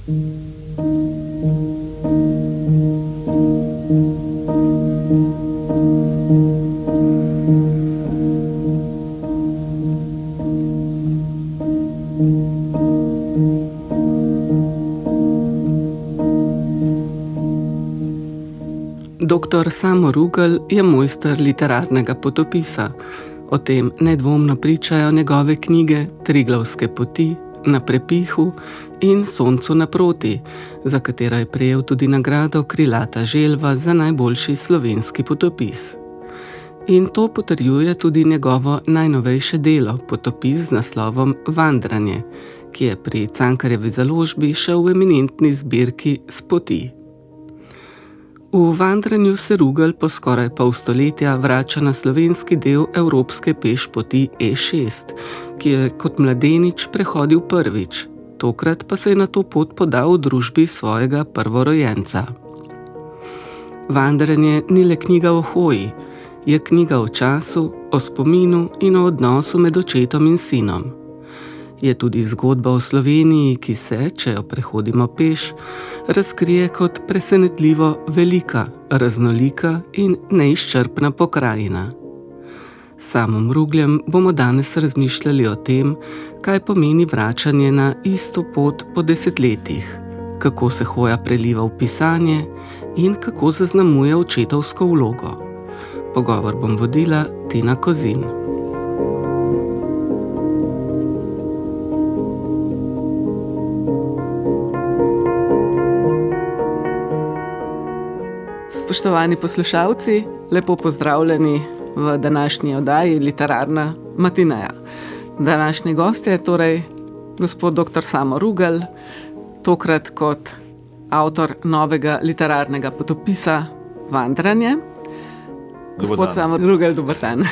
Dr. Samo Rugel je mojster literarnega potopisa. O tem nedvomno pričajo njegove knjige Triglavske poti, Na prepihu in Soncu naproti, za katero je prejel tudi nagrado Krilata želva za najboljši slovenski potopis. In to potrjuje tudi njegovo najnovejše delo, potopis z naslovom Vandranje, ki je pri Cankarjevi založbi še v eminentni zbirki Spoti. V Vandranju se Rugel po skoraj pol stoletja vrača na slovenski del evropske pešpoti E6, ki je kot mladenič prehodil prvič, tokrat pa se je na to pot podal v družbi svojega prvorojenca. Vandranje ni le knjiga o hoji, je knjiga o času, o spominu in o odnosu med očetom in sinom. Je tudi zgodba o Sloveniji, ki se, če jo prehodimo peš, razkrije kot presenetljivo velika, raznolika in neizčrpna pokrajina. S Samom Rugljem bomo danes razmišljali o tem, kaj pomeni vračanje na isto pot po desetletjih, kako se hoja preliva v pisanje in kako zaznamuje očetovsko vlogo. Pogovor bom vodila Tina Kozin. Spoštovani poslušalci, lepo pozdravljeni v današnji oddaji Literarna matineja. Današnji gost je torej gospod dr. Samo Rugel, tokrat kot avtor novega literarnega potopisa Vandranje. Gospod Samo Rugel, dober dan.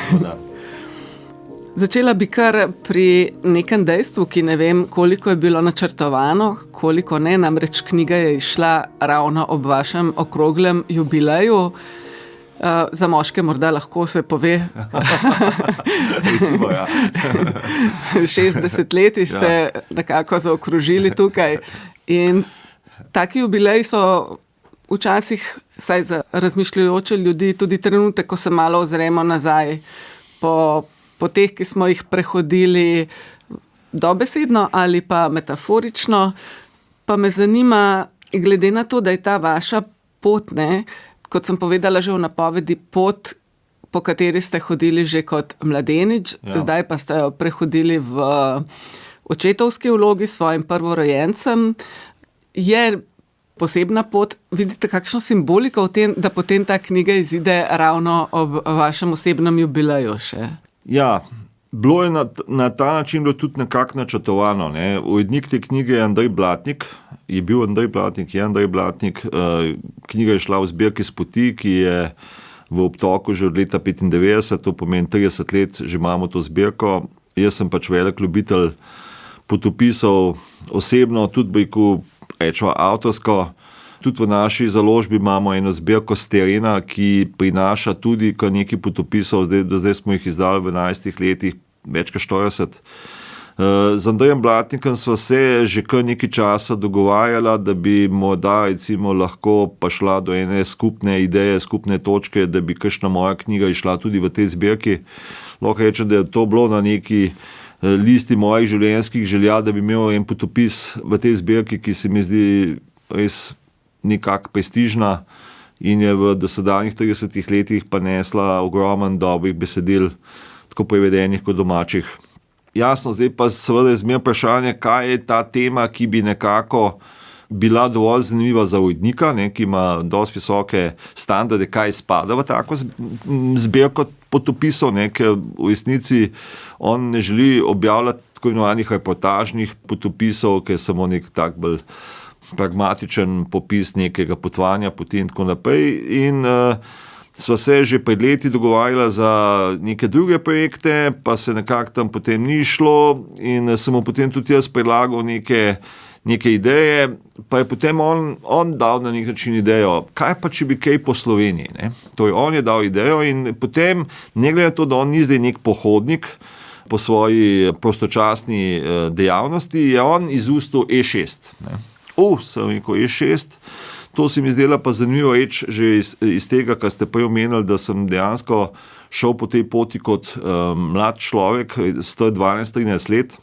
Začela bi kar pri nekem dejstvu, ki ne vem, koliko je bilo načrtovano, koliko ne, namreč knjiga je izšla ravno ob vašem okroglem jubileju. Za moške morda lahko se pove. Recimo, ja. 60 let ste nekako zaokrožili tukaj. In taki jubileji so včasih, saj za razmišljajoče ljudi, tudi trenutek, ko se malo ozremo nazaj po teh, ki smo jih prehodili dobesedno ali pa metaforično. Pa me zanima, glede na to, da je ta vaša pot, kot sem povedala že v napovedi, pot, po kateri ste hodili že kot mladenič, zdaj pa ste jo prehodili v očetovski vlogi s svojim prvorojencem, je posebna pot. Vidite kakšno simboliko v tem, da potem ta knjiga izide ravno ob vašem osebnem jubileju še? Ja, bilo je na ta način bilo tudi nekako načrtovano. Urednik te knjige je Andrej Blatnik, je Andrej Blatnik. Knjiga je šla v zbirki Spoti, ki je v obtoku že od leta 1995, to pomeni 30 let, že imamo to zbirko. Jaz sem pač velik ljubitelj potopisov, osebno, tudi rečemo avtorsko. Tudi v naši založbi imamo eno zbirko s terena, ki prinaša tudi kar nekaj potopisov, do zdaj smo jih izdali v 11 letih, več kot 40. Z Andrejem Blatnikom sva se že kar nekaj časa dogovarjala, da bi morda recimo lahko pa šla do ene skupne ideje, skupne točke, da bi kakšna moja knjiga išla tudi v tej zbirki. Lahko rečem, da je to bilo na neki listi mojih življenjskih želja, da bi imel en potopis v tej zbirki, ki se mi zdi res nekako prestižna in je v dosedanjih 30 letih pa nesla ogromen dobrih besedil, tako prevedenih kot domačih. Jasno, zdaj pa seveda je zmeraj vprašanje, kaj je ta tema, ki bi nekako bila dovolj zanimiva za urednika, ki ima dosti visoke standarde, kaj spada v tako zbirko potopisov, ker v resnici on ne želi objavljati tako imenovanih reportažnih potopisov, ker je samo nek tak bolj pragmatičen popis nekega potovanja, poti in tako naprej. In sva se že pred leti dogovarjala za neke druge projekte, pa se nekako tam potem ni šlo in sem mu potem tudi jaz predlagal neke ideje, pa je potem on dal na nek način idejo, kaj pa če bi kaj po Sloveniji. Torej on je dal idejo in potem, ne glede na to, da on ni zdaj nek pohodnik po svoji prostočasni dejavnosti, je on izustil E6. sem rekel, E6. To se mi zdela pa zanimivo reč že iz tega, kar ste prej omenili, da sem dejansko šel po tej poti kot mlad človek, star 12-13 let.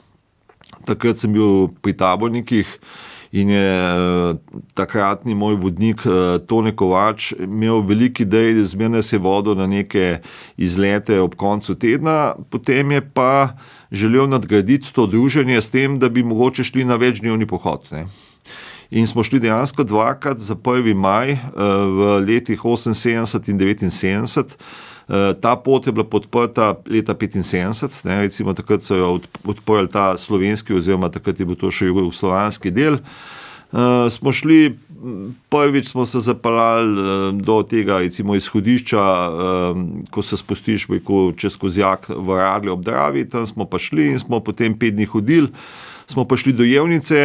Takrat sem bil pri tabornikih in je takratni moj vodnik Tone Kovač imel veliki idej, zmerno se je vodil na neke izlete ob koncu tedna, potem je pa želel nadgraditi to druženje s tem, da bi mogoče šli na večdnevni pohod, ne. In smo šli dejansko dvakrat za 1. maj v letih 78 in 79. Ta pot je bila podprta leta 75, ne, recimo takrat so jo odprli ta slovenski oziroma takrat je bil to še jugoslovanski del. Smo šli, prvič smo se zapeljali do tega recimo izhodišča, ko se spustiš čez Kozjak v Radlje ob Dravi, tam smo pa šli in smo potem 5 dni hodili. Smo pa šli do Jevnice,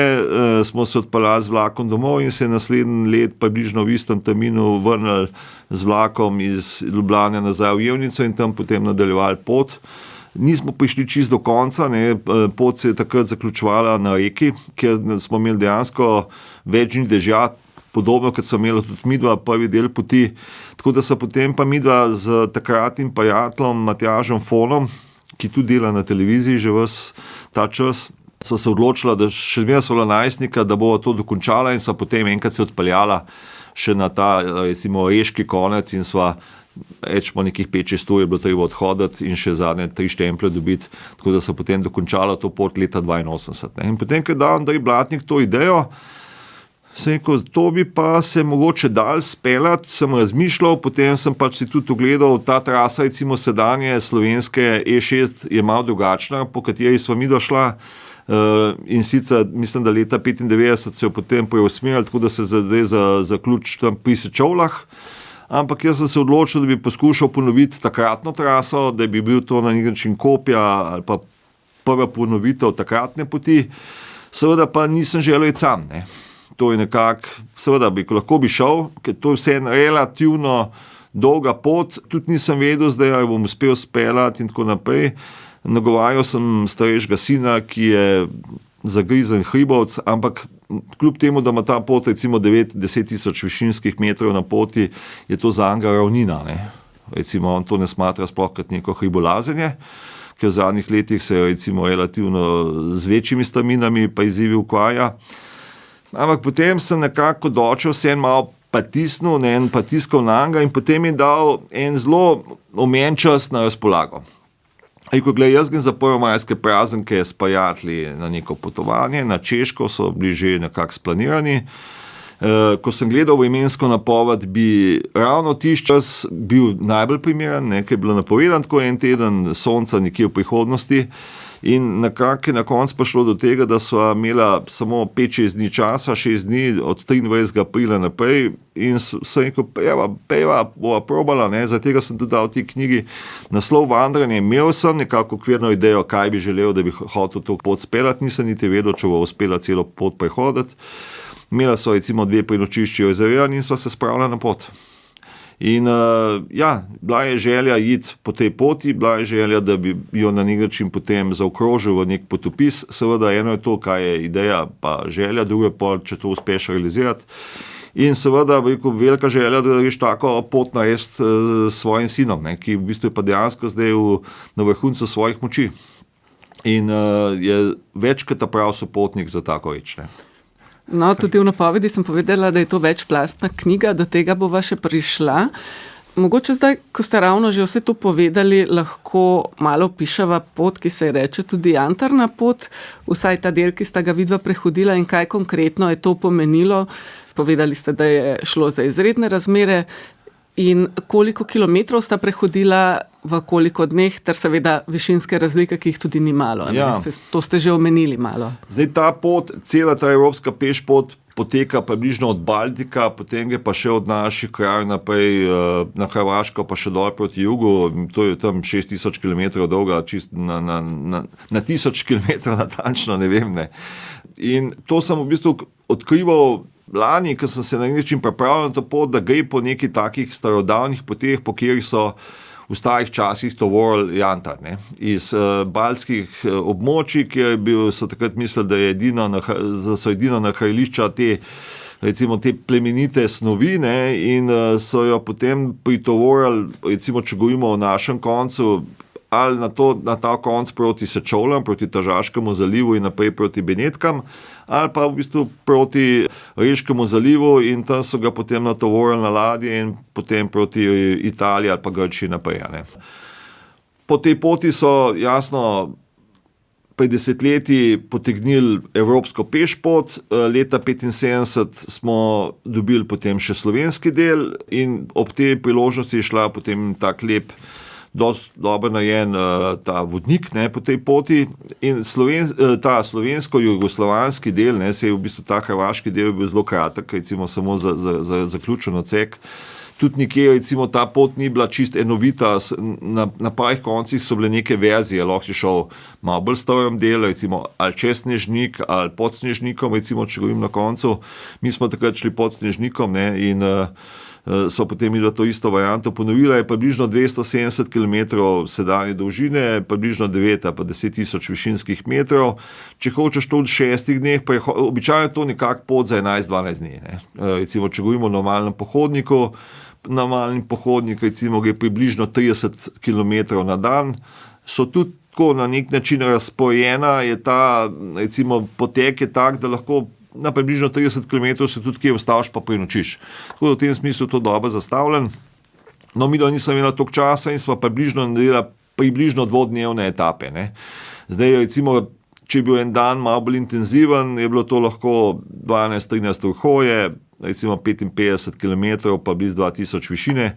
smo se odpeljali z vlakom domov in se naslednji let približno v istem terminu vrnili z vlakom iz Ljubljane nazaj v Jevnico in tam potem nadaljevali pot. Nismo prišli čisto do konca, ne, pot se je takrat zaključovala na reki, ker smo imeli dejansko več dni dežja, podobno kot smo imeli tudi midva prvi del poti, tako da so potem pa midva z takratnim prijateljem Matjažem Fonom, ki tudi dela na televiziji že ves ta čas, so se odločila, da še zmeraj sva bila najstnika, da bo to dokončala in sva potem enkrat se odpeljala še na ta, recimo, reški konec in sva, rečemo nekih 5-6 ur je bilo treba odhoditi in še zadnje 3 štemplje dobiti, tako da sva potem dokončala to pot leta 82. Ne. In potem, ko je dal Andrej Blatnik to idejo, sem rekel, to bi pa se mogoče dal speljati, sem razmišljal, potem sem pač si tudi ogledal, ta trasa, recimo sedanje slovenske E6 je malo drugačna, po kateri sva midva šla. In sicer, mislim, da leta 95 se jo potem preusmerili, tako da se zdaj zaključi tam pri Sečovljah, ampak jaz sem se odločil, da bi poskušal ponoviti takratno traso, da bi bil to na nek način kopija ali pa prva ponovitev takratne poti, seveda pa nisem želel iti sam, ne. To je nekako, seveda lahko bi šel, ker to je vse relativno dolga pot, tudi nisem vedel, zdaj jo bom uspel speljati in tako naprej. Nagovarjal sem starejšega sina, ki je zagrizen hribovec, ampak kljub temu, da ima ta pot recimo 9-10 tisoč višinskih metrov na poti, je to zanj ravnina, ne. Recimo on to ne smatra sploh kot neko hribolazenje, ker v zadnjih letih se recimo relativno z večjimi strminami pa izzivi ukvarja. Ampak potem sem nekako dočel se en malo pritisnil, en pritiskal nanj in potem mi dal en zelo omejen čas na razpolago. Rekel, glej, jaz grem za prvomajske praznike s prijatelji na neko potovanje, na Češko so bili že nekako splanirani. Ko sem gledal vremensko napoved, bi ravno tisti čas bil najbolj primeren, nekaj je bilo napovedan, tako en teden sonca nekje v prihodnosti. In nekako je na koncu prišlo do tega, da sva imela samo 5-6 dni časa, 6 dni od 23. aprila naprej in sem rekel, pejva, bova probala, ne, zaradi tega sem tudi dal v tej knjigi naslov Vandranje. Imel sem nekako okvirno idejo, kaj bi želel, da bi hotel to pot speljati, nisem niti vedel, če bo uspela celo pot prehoditi. Imela sva recimo 2 prenočišči rezervirani in sva se spravila na pot. In bila je želja iti po tej poti, bila je želja, da bi jo na nek način potem zaokrožil v nek potopis. Seveda eno je to, kaj je ideja pa želja, drugo je pa, če to uspeš realizirati. In seveda velika želja, da greš tako pot narediti s svojim sinom, ne, ki v bistvu je pa dejansko zdaj na vrhuncu svojih moči. In je večkrat prav sopotnik za tako reč, ne. No, tudi v napovedi sem povedala, da je to večplastna knjiga, do tega bova še prišla. Mogoče zdaj, ko ste ravno že vse to povedali, lahko malo opiševa pot, ki se reče tudi Jantarna pot, vsaj ta del, ki sta ga vidva prehodila in kaj konkretno je to pomenilo. Povedali ste, da je šlo za izredne razmere in koliko kilometrov sta prehodila, v koliko dneh, ter seveda višinske razlike, ki jih tudi ni malo. Ja. To ste že omenili malo. Zdaj ta pot, cela ta evropska pešpot poteka približno od Baltika, potem je pa še od naših krajev naprej na Hrvaško, pa še dol proti jugu, to je tam 6000 km dolga, čist na 1000 km natančno, ne vem, ne. In to sem v bistvu odkrival lani, ko sem se na nek način pripravljal na to pot, da gre po nekih takih starodavnih poteh, po katerih so v starih časih tovorili janta, ne, iz baltskih območij, kjer so takrat mislili, da so edino nahajališča recimo te plemenite snovi, ne, in so jo potem pritovorili, recimo, če govorimo o našem koncu, ali na ta konc proti Sečovljam, proti Tržaškemu zalivu in naprej proti Benetkam, ali pa v bistvu proti Reškemu zalivu in tam so ga potem natovorili na ladje in potem proti Italiji ali pa Grčiji naprej. Ne. Po tej poti so jasno pred desetletji potegnili evropsko pešpot, leta 1975 smo dobili potem še slovenski del in ob tej priložnosti je šla potem tak lep dosti dobro narejen ta vodnik, ne, po tej poti in ta slovensko-jugoslovanski del, ne, se je v bistvu ta hrvaški del bil zelo kratek, recimo samo za zaključen odsek. Tudi nikjer, recimo, ta pot ni bila čist enovita, na parih koncih so bile neke verzije, lahko si šel malo bolj stavem del, recimo, ali čez Snežnik, ali pod Snežnikom, recimo, če govorim na koncu. Mi smo takrat šli pod Snežnikom, ne, in so potem to isto varianto ponovila, je približno 270 km sedanje dolžine, približno 9 pa 10 tisoč višinskih metrov. Če hočeš to v 6 dneh, pa je običajno to nekak pot za 11-12 dni. Ne. Recimo, če govorimo o normalnem pohodniku, normalni pohodnik, recimo, gre približno 30 km na dan, so tudi tako na nek način razporejena, je ta, recimo, potek je tak, da lahko na približno 30 km se tudi kje ustaviš pa prenočiš. Tako da v tem smislu to dobro zastavljen. No, mi nisem imela toliko časa in smo približno naredila približno dvodnevne etape. Ne. Zdaj, recimo, če je bil en dan malo bolj intenziven, je bilo to lahko 12-13 ur hoje, recimo 55 km pa blizu 2000 višine.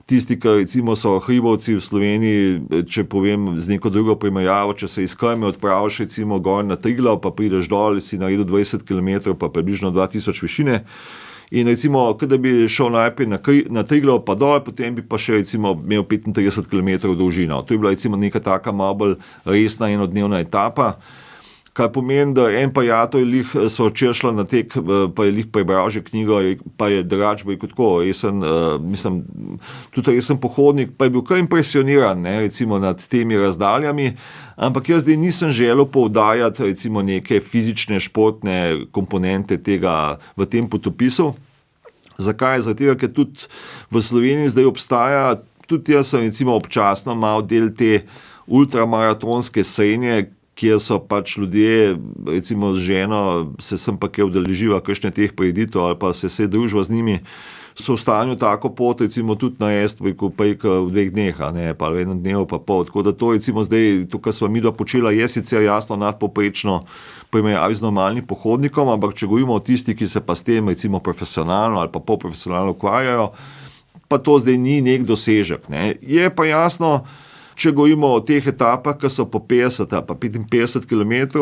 Tisti, ki recimo so hribovci v Sloveniji, če povem z neko drugo primerjavo, če se iz Krme odpraviš recimo gor na Triglav, pa prideš dol, si naredil 20 km, pa približno 2000 višine. In recimo, kada bi šel najprej na Triglav pa dol, potem bi pa še recimo imel 35 km dolžino. To je bila recimo neka taka malo bolj resna enodnevna etapa. Kar pomeni, da en prijatelj so včeraj šla na tek, pa je prebral že knjigo, pa je drugače rekel tako, tudi resen pohodnik, pa je bil kar impresioniran, ne, recimo nad temi razdaljami, ampak jaz zdaj nisem želel poudarjati recimo neke fizične, športne komponente tega v tem potopisu. Zakaj? Zaradi tega, ker tudi v Sloveniji zdaj obstaja, tudi jaz sem recimo občasno malo del te ultramaratonske srenje, kjer so pač ljudje, recimo z ženo, se sem pa kje udeleživa kakšne teh prireditev ali pa se družba z njimi, so v stanju tako pot, recimo tudi narediti v 2 dneh, ne, pa v 1 dnevu pa pol. Tako da to recimo zdaj, to, kar sva midva počela, je sicer jasno nadpovprečno primerjavi z normalnim pohodnikom, ampak če govorimo o tisti, ki se pa s tem recimo profesionalno ali pa polprofesionalno ukvarjajo, pa to zdaj ni nek dosežek. Ne. Je pa jasno, če govorimo o teh etapah, ki so po 50 pa 55 km,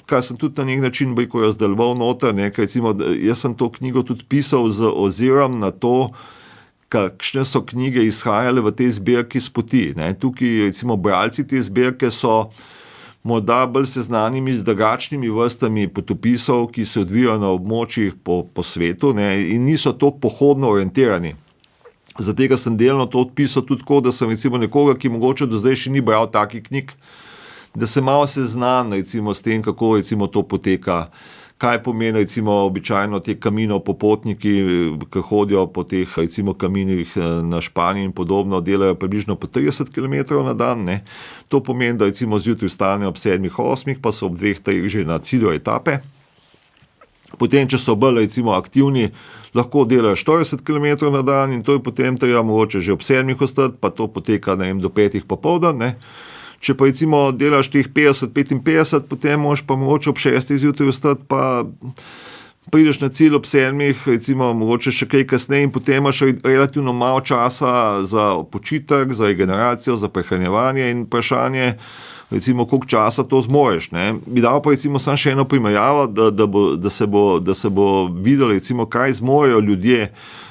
kar sem tudi na nek način razdeljeval noter, ne, recimo, jaz sem to knjigo tudi pisal z ozirom na to, kakšne so knjige izhajale v tej zbirki s poti. Ne. Tukaj recimo bralci te zbirke so morda bolj seznanimi z drugačnimi vrstami potopisov, ki se odvijajo na območjih po svetu, ne, in niso toliko pohodno orientirani. Zato sem delno to odpisal tudi tako, da sem recimo nekoga, ki mogoče do zdaj še ni bral takih knjig, da se malo seznan recimo s tem, kako recimo to poteka, kaj pomeni recimo običajno te kaminov popotniki, ki hodijo po teh recimo kaminih na Španiji in podobno, delajo približno po 30 km na dan. Ne. To pomeni, da recimo zjutraj vstanejo ob 7-8, pa so ob 2-3 že na cilju etape. Potem, če so bolj recimo aktivni, lahko delajo 40 km na dan in to je potem treba mogoče že ob 7 ostati, pa to poteka, ne vem, do 5 popoldan, ne. Če pa recimo delaš teh 50-55, potem moraš pa mogoče ob 6 zjutraj ostati, pa prideš na cilj ob 7, recimo mogoče še kaj kasneje in potem imaš relativno malo časa za počitek, za regeneracijo, za prehranjevanje in vprašanje, recimo, koliko časa to zmoreš. Ne. Bi dal pa recimo samo še eno primerjavo, da se bo videlo, recimo, kaj zmorejo ljudje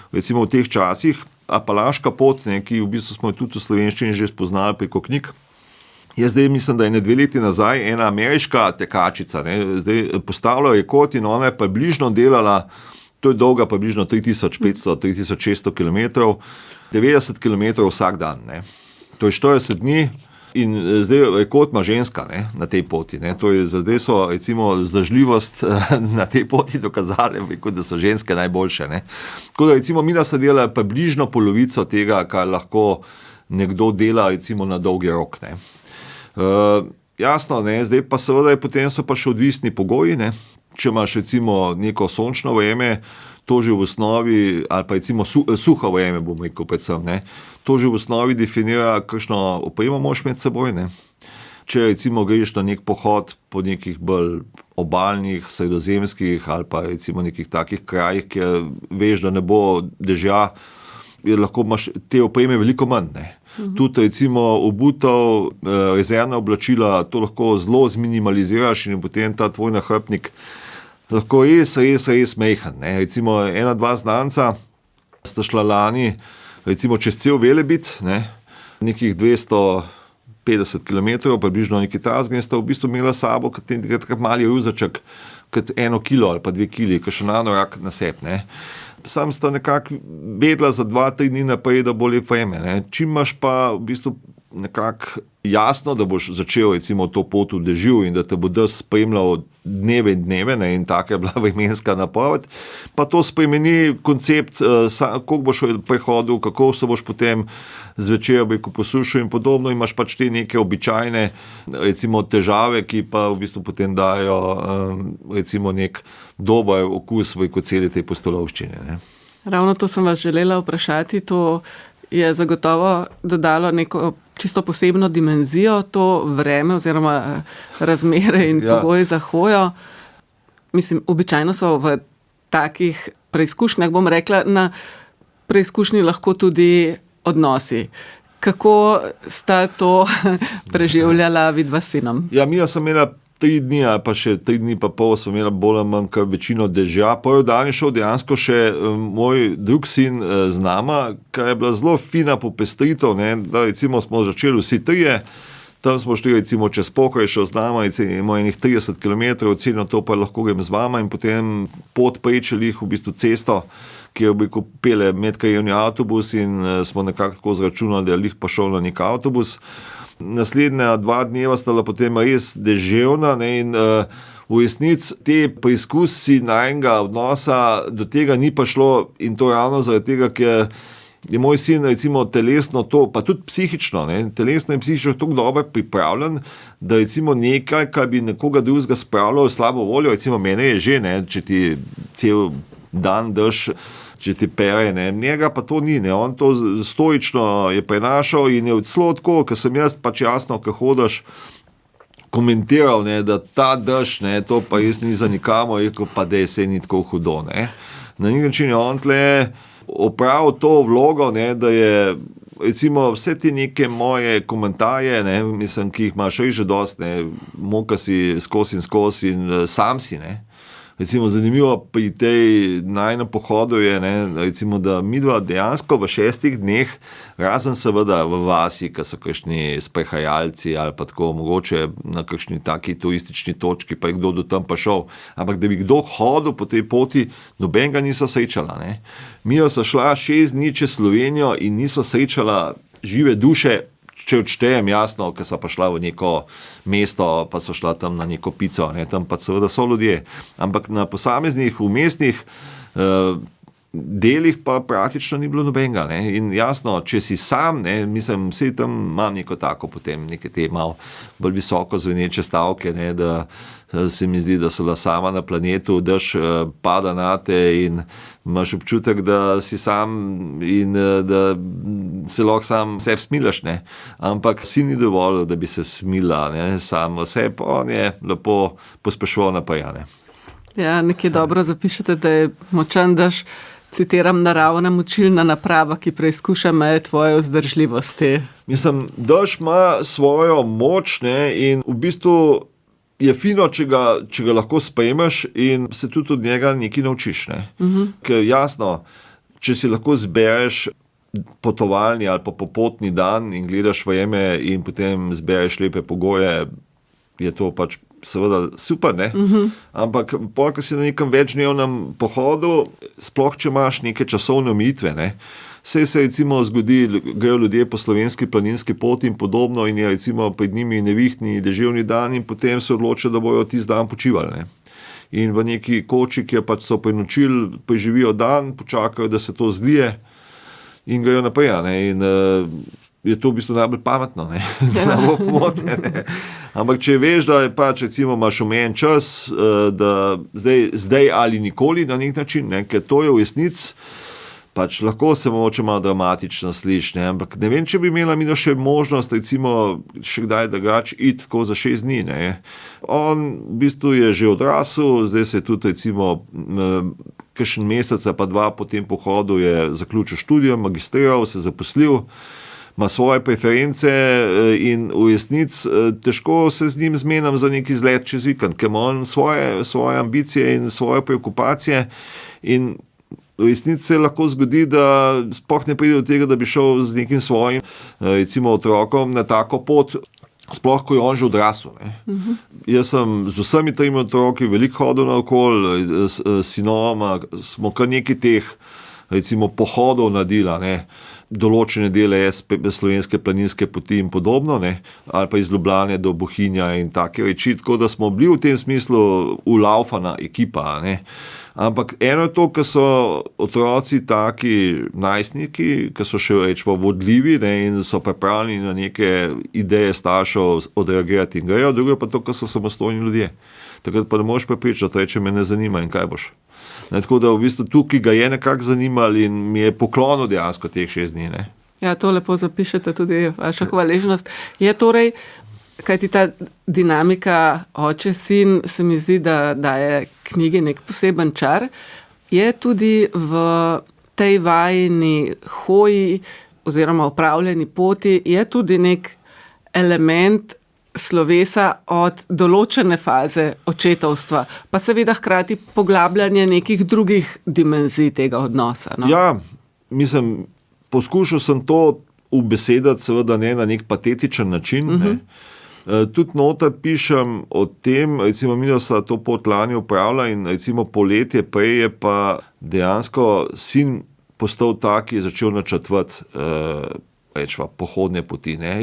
recimo v teh časih. Apalaška pot, ne, ki v bistvu smo tudi v slovenščini že spoznali preko knjig, je zdaj, mislim, da je 2 leti nazaj ena ameriška tekačica, ne, zdaj postavila rekord in ona je približno delala, to je dolga približno 3500-3600 km, 90 km vsak dan. Ne. To je 40 dni in zdaj rekord ima ženska, ne, na tej poti. Ne. To je, zdaj so recimo zdržljivost na tej poti dokazali, da so ženske najboljše. Ne. Tako da recimo mi nas dela približno polovico tega, kar lahko nekdo dela recimo na dolgi rok. Ne. Jasno, ne, zdaj pa seveda potem so pa še odvisni pogoji. Ne. Če imaš recimo neko sončno vreme, to že v osnovi, ali pa recimo suho vreme, bomo rekel predvsem, ne, to že v osnovi definira, kakšno opremo moraš imeti seboj. Ne. Če recimo greš na nek pohod po nekih bolj obalnih, sredozemskih ali pa recimo nekih takih krajih, kjer veš, da ne bo dežja, lahko imaš te opreme veliko manj. Ne. Tudi recimo obutev, rezervna oblačila, to lahko zelo zminimaliziraš in potem ta tvoj nahrbtnik lahko res mejhan. Ne. Recimo 1-2 znanca sta šla lani recimo čez cel Velebit, ne, nekih 250 km, približno nekaj tazga in sta v bistvu imela sabo kot mali ruzaček, kot 1 kilo ali pa 2 kili, kot še nanorak na sep. Ne. Sam sta nekako vedela za 2-3 dni naprej, da bo lep vreme. Ne. Čim imaš pa v bistvu nekako jasno, da boš začel recimo to pot v dežju in da te bo dež spremljal dneve in dneve, ne, in taka je bila vremenska napoved, pa to spremeni koncept, koliko boš prehodil, kako se boš potem zvečer posušil in podobno, imaš pač te neke običajne recimo težave, ki pa v bistvu potem dajo recimo nek dober okus v celi tej pustolovščini. Ne. Ravno to sem vas želela vprašati, to je zagotovo dodalo neko čisto posebno dimenzijo, to vreme oziroma razmere in pogoji za hojo. Mislim, običajno so v takih preizkušnjah, bom rekla, na preizkušnji lahko tudi odnosi. Kako sta to preživljala vidva s sinom? Ja, mi sem imela 3 dni, ali pa še 3 dni pa pol, sem imela bolj ali manj večino dežja. Prvi dan je šel dejansko še moj drug sin z nama, kar je bila zelo fina popestritev, ne, da recimo smo začeli vsi trije, tam smo šli recimo čez Pohorje, šel z nama, imamo enih 30 km, ocenil to pa lahko grem z vama in potem pot prečeli v bistvu cesto, kjer bi kupili medkrajevni avtobus in smo nekako tako zračunali, da je lih pa šel na nek avtobus. Naslednja 2 dneva sta bila potem res deževna, ne, in v resnici te preizkusi najnega odnosa do tega ni pa šlo in to ravno zaradi tega, ker je moj sin recimo telesno to, pa tudi psihično, ne, telesno in psihično tako dobro pripravljen, da recimo nekaj, kar bi nekoga drugega spravljalo slabo voljo, recimo mene je že, ne, če ti cel dan drž, če ti pere, ne. Njega pa to ni, ne. On to stoično je prenašal in je celo tako, ker sem jaz pač jasno, ko hodiš, komentiral, ne, da ta dež, ne, to pa res ni za nikamor, rekel pa, da je se ni tako hudo. Ne. Na nek način je on tle opravil to vlogo, ne, da je recimo vse te neke moje komentarje, ne, mislim, ki jih imaš že dosti, ne, moka si skozi in sam si, ne. Recimo zanimivo pri tej najnem pohodu je, ne, recimo, da midva dejansko v 6 dneh, razen seveda v vasi, ki so kakšni sprehajalci ali pa tako mogoče na kakšni taki turistični točki, pa je kdo do tam pa šel, ampak da bi kdo hodil po tej poti, nobenega niso srečala. Ne. Midva so šla 6 dni čez Slovenijo in niso srečala žive duše, če odštejem, jasno, ker sva pa šla v neko mesto, pa sva šla tam na neko pico, ne, tam pa seveda so ljudje. Ampak na posameznih umestnih delih pa praktično ni bilo nobenega. Ne. In jasno, če si sam, ne, mislim, vse tam imam neko tako potem, neke te malo bolj visoko zveneče stavke, ne, da se mi zdi, da so bila sama na planetu, dež pada nate in imaš občutek, da si sam in da se lahko sam sebi smilaš, ne. Ampak si ni dovolj, da bi se smila, ne, sam sebi, on je lepo pospeševal naprej. Ne. Ja, nekje dobro zapišete, da je močan dež, citiram, naravna močilna naprava, ki preizkuša meje tvoje vzdržljivosti. Mislim, dež ima svojo moč, ne, in v bistvu je fino, če ga lahko sprejmeš in se tudi od njega nekaj naučiš. Ne. Ker jasno, če si lahko zbereš potovalni ali pa popotni dan in gledaš vreme in potem zbereš lepe pogoje, je to pač seveda super, ne? Ampak ko si na nekem večdnevnem pohodu, sploh če imaš neke časovne omejitve, ne, Saj se recimo zgodi, grejo ljudje po slovenski planinski poti in podobno in je recimo pred njimi nevihtni deževni dan in potem se odločijo, da bojo tisti dan počivali. Ne. In v neki koči, kjer pač so prenočili, preživijo dan, počakajo, da se to zlije in grejo naprej. Ne. In je to v bistvu najbolj pametno, ne. Da ne bo pomote. Ne. Ampak če veš, da je pač recimo imaš omejen čas, da zdaj ali nikoli na nek način, ne, ker to je v resnici, pač lahko se mogoče malo dramatično sliši, ne, ampak ne vem, če bi imela Mino še možnost, recimo, še kdaj drugače iti tako za 6 dni, ne. On v bistvu je že odrasel, zdaj se je tudi recimo kakšen mesec pa 2 po tem pohodu je zaključil študijo, magistriral, se zaposlil, ima svoje preference in v resnici težko se z njim zmenim za neki izlet čez vikend, ker ima on svoje ambicije in svoje preokupacije in v resnici se lahko zgodi, da sploh ne pride do tega, da bi šel z nekim svojim, recimo otrokom na tako pot, sploh ko je on že odrasel. Jaz sem z vsemi 3 otroki veliko hodil naokoli, s sinovoma smo kar nekaj teh, recimo, pohodov naredila, ne. Določene dele slovenske planinske poti in podobno, ne, ali pa iz Ljubljane do Bohinja in take reči, tako da smo bili v tem smislu ulaufana ekipa, ne. Ampak eno je to, ko so otroci taki najstniki, ki so še rečemo vodljivi, ne, in so pripravljeni na neke ideje staršev odreagirati in grejo, drugo je pa to, ko so samostojni ljudje. Takrat pa ne moreš prepričati, reče, me ne zanima in kaj boš. Ne, tako da v bistvu tukaj ga je nekako zanimalo in mi je poklonil dejansko teh 6 dni. Ne. Ja, to lepo zapišete tudi vaša hvaležnost. Je torej, kajti ta dinamika oče-sin se mi zdi, da daje knjigi nek poseben čar, je tudi v tej vajini hoji oziroma upravljeni poti, je tudi nek element slovesa od določene faze očetovstva, pa seveda hkrati poglabljanje nekih drugih dimenzij tega odnosa. No? Ja, mislim, poskušal sem to ubesedati, seveda ne na nek patetičen način. Ne. Tudi noter pišem o tem, recimo Mino sta to pot lani upravila in recimo poletje prej je pa dejansko sin postal tak, ki je začel načrtovati pohodne poti. Ne.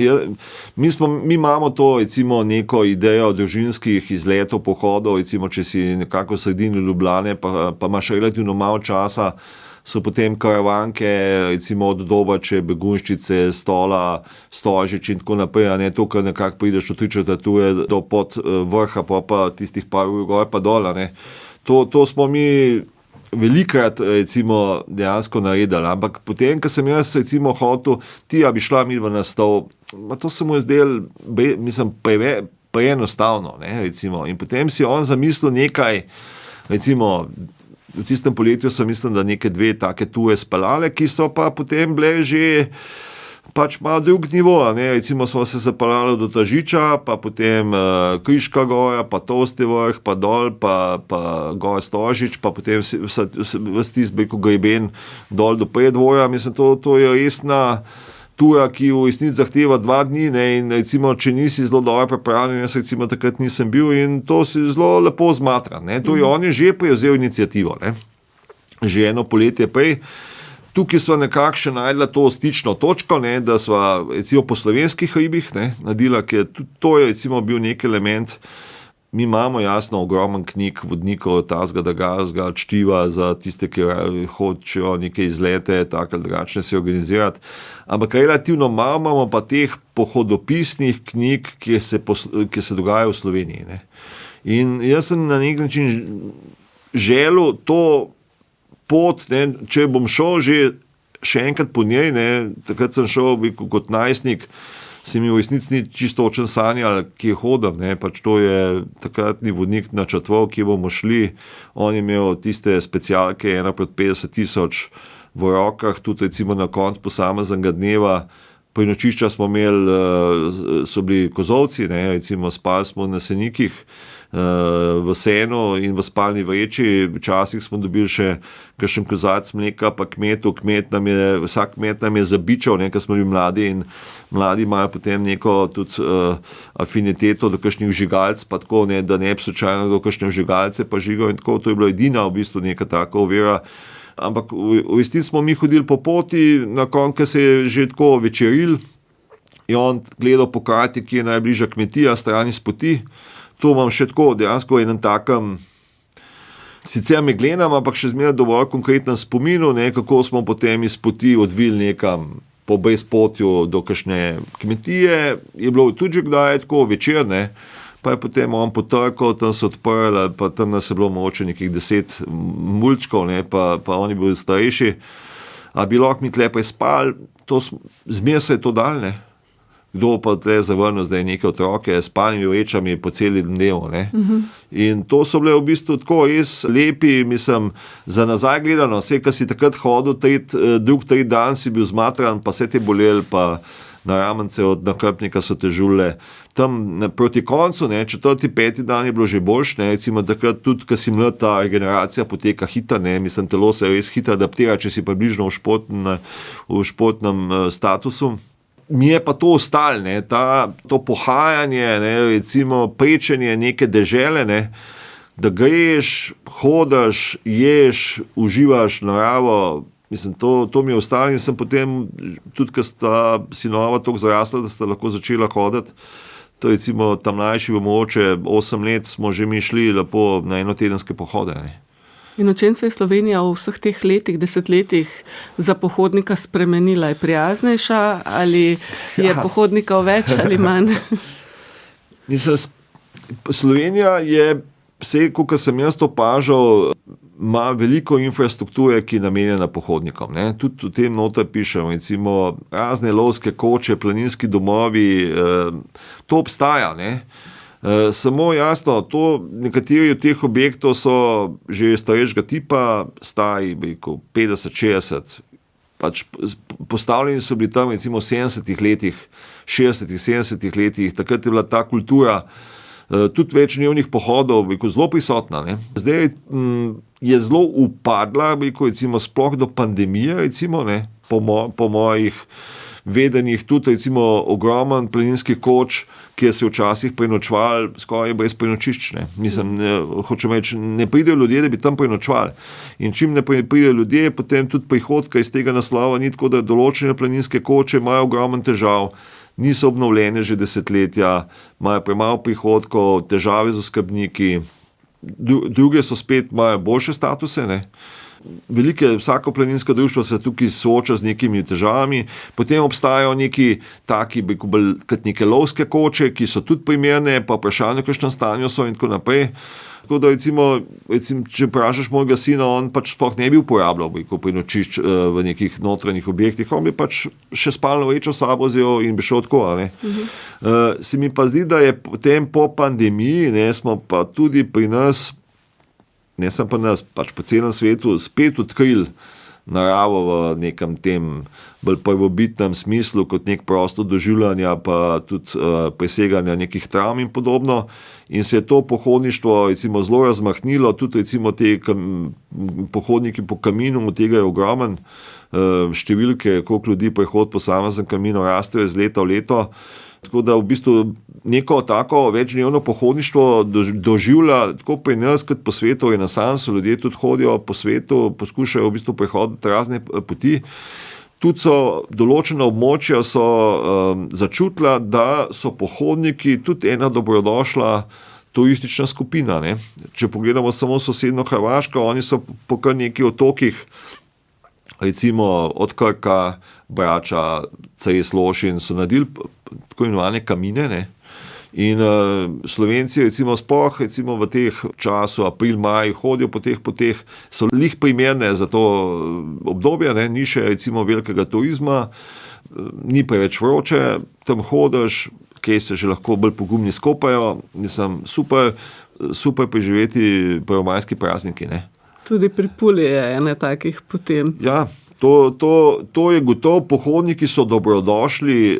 Mi imamo to recimo neko idejo družinskih izletov, pohodov, recimo če si nekako v sredini Ljubljane, pa imaš relativno malo časa, so potem karavanke, recimo od Dobače, Begunjščice, Stola, Stožič in tako naprej, a ne to, kar nekako prideš od 3/4 ure do pod vrha, pa tistih par ur gor pa dol, ne. To smo mi velikrat recimo dejansko naredili, ampak potem, ko sem jaz recimo hotel, bi šla mi v nastol, to se mu je zdelo, mislim, preenostavno, ne, recimo, in potem si on zamislil nekaj, recimo, v tistem poletju sem mislim, da neke 2 take ture speljale, ki so pa potem bile že pač malo drug nivo, ne, recimo smo se zapeljali do Tržiča, pa potem Kriška gora, pa Tosti vrh, pa dol, pa gor Stožič, pa potem ves tisti greben dol do Predvoja, mislim, to je resna tura, ki v resnici zahteva 2 dni, ne, in recimo, če nisi zelo dobro pripravljen, jaz recimo takrat nisem bil in to si zelo lepo zmatran, ne, to je on je že prevzel inicijativo, ne, že eno poletje prej. Tukaj sva nekako še najdla to stično točko, ne, da sva recimo po slovenskih hribih, ne, naredila, ker tudi to je recimo bil nek element. Mi imamo jasno ogromen knjig, vodnikov, tazga, dagarskega, čtiva za tiste, ki hočejo neke izlete, tako ali drugačne si organizirati. Ampak relativno malo imamo pa teh pohodopisnih knjig, ki se dogajajo v Sloveniji. Ne. In jaz sem na nek način želel to pot, ne, če bom šel že še enkrat po njej, ne, takrat sem šel kot najstnik, se mi v resnici ni čisto točen sanjal, kje hodim, ne, pač to je takratni vodnik načrtoval, kje bomo šli, on je imel tiste specialke 1/50,000 v rokah, tudi recimo na koncu posameznega dneva, prenočišča smo imeli, so bili kozovci, ne, recimo spali smo na senikih, v senu in v spalni vreči, včasih smo dobili še kakšen kozarec mleka, pa vsak kmet nam je zabičal, ne, ko smo bili mladi in mladi imajo potem neko tudi afiniteto do kakšnih žigalc, pa tako, ne, da ne bi slučajno do kakšne žigalce pa žigal in tako, to je bila edina v bistvu neka taka ovira Ampak v resnici smo mi hodili po poti, na koncu se je že tako večeril, je on gledal po karti, ki je najbližja kmetija, strani s poti. To imam še tako, dejansko v enem takem, sicer meglenem, ampak še zmeraj dovolj konkretnem spominu, ne, kako smo potem iz poti odvili nekam po brezpotju do kakšne kmetije. Je bilo tudi že kdaj tako večer, ne, pa je potem on potrkal, tam so odprli, pa tam nas je bilo mogoče nekih 10 mulčkov, ne, pa on je bil starejši. A bi lahko mi tle prespali, zmer se je to dal, ne. Kdo pa tle zavrnil zdaj neke otroke s spalnimi vrečami po celi dnev, ne. In to so bile v bistvu tako res lepi, mislim, za nazaj gledano, vse, ko si takrat hodil, drug dan si bil zmatran, pa se te bolel, pa na ramence od nakrpnika so te žule. Tam proti koncu, ne, 4., 5. dan je bilo že boljš, ne, recimo takrat tudi, ko si mlad, ta regeneracija poteka hita, ne, mislim, telo se res hita adaptira, če si približno v športnem statusu. Mi je pa to ostalo, ne, to pohajanje, ne, recimo prečenje neke dežele, ne, da greš, hodaš, ješ, uživaš naravo. Mislim, to mi je ostalo in sem potem, tudi ko sta sinova toliko zrasla, da sta lahko začela hoditi, to recimo tam mlajši v mogoče 8 let smo že mi šli lepo na enotedenske pohode. Ne. In o čem se je Slovenija v vseh teh letih, desetletjih za pohodnika spremenila? Je prijaznejša ali je pohodnikov več ali manj? Mislim, Slovenija je, vse, kot sem jaz opažal, ima veliko infrastrukture, ki je namenjena pohodnikom. Ne. Tudi v tem noter pišemo, recimo razne lovske koče, planinski domovi, to obstaja, ne. Samo jasno, nekateri od teh objektov so že starejšega tipa, stari 50-60, pač postavljeni so bili tam recimo v 70 letih, 60-70 letih, takrat je bila ta kultura tudi večdnevnih pohodov zelo prisotna. Ne. Zdaj je zelo upadla, recimo sploh do pandemije, recimo, ne, po mojih vedenih, tudi recimo ogromen planinski koč, kjer se včasih prenočval skoraj brez prenočišč. Mislim, hočem reči, ne pridejo ljudje, da bi tam prenočvali. In čim ne pridejo ljudje, potem tudi prihodka iz tega naslova ni tako, da določene planinske koče imajo ogromen težav, niso obnovljene že desetletja, imajo premalo prihodkov, težave z oskrbniki, druge so spet, imajo boljše statuse, ne. Vsako planinsko društvo se tukaj sooča z nekimi težavami, potem obstajajo neki taki, kot neke lovske koče, ki so tudi primerne, pa vprašanje, v kakšnem stanju so in tako naprej. Tako da recimo, če vprašaš mojega sina, on pač sploh ne bi uporabljal prenočišč v nekih notranjih objektih, on bi pač še spalno vrečo s sabo vzel in bi šel tako, ne. Se mi pa zdi, da je potem po pandemiji, ne, smo pa tudi pri nas, ne samo pa nas, pač po celem svetu spet odkrili naravo v nekem tem bolj prvobitnem smislu, kot nek prostor doživljanja, pa tudi preseganja nekih travm in podobno. In se je to pohodništvo recimo zelo razmahnilo, tudi recimo te pohodniki po kaminu, od tega je ogromen, številke, koliko ljudi prehod po samem kaminu rastejo iz leta v leto. Tako da v bistvu neko tako večdnevno pohodništvo doživlja tako pri nas kot po svetu renesanso, ljudje tudi hodijo po svetu, poskušajo v bistvu prehoditi razne poti. Tudi so določena območja začutila, da so pohodniki tudi ena dobrodošla turistična skupina. Ne. Če pogledamo samo sosedno Hrvaško, oni so po kar nekaj otokih, recimo od Krka, Brača, Cres, Lošinj, so naredili tako imenovane kamine, ne. In Slovenci recimo sploh, recimo v teh času april, maj, hodijo po teh poteh, so lih primerne za to obdobje, ne, ni še recimo velikega turizma, ni preveč vroče, tam hodiš, kjer se že lahko bolj pogumni skopajo, mislim, super preživeti prvomajski prazniki, ne. Tudi pri Puli je ene takih potem. Ja, to je gotovo, pohodniki so dobrodošli,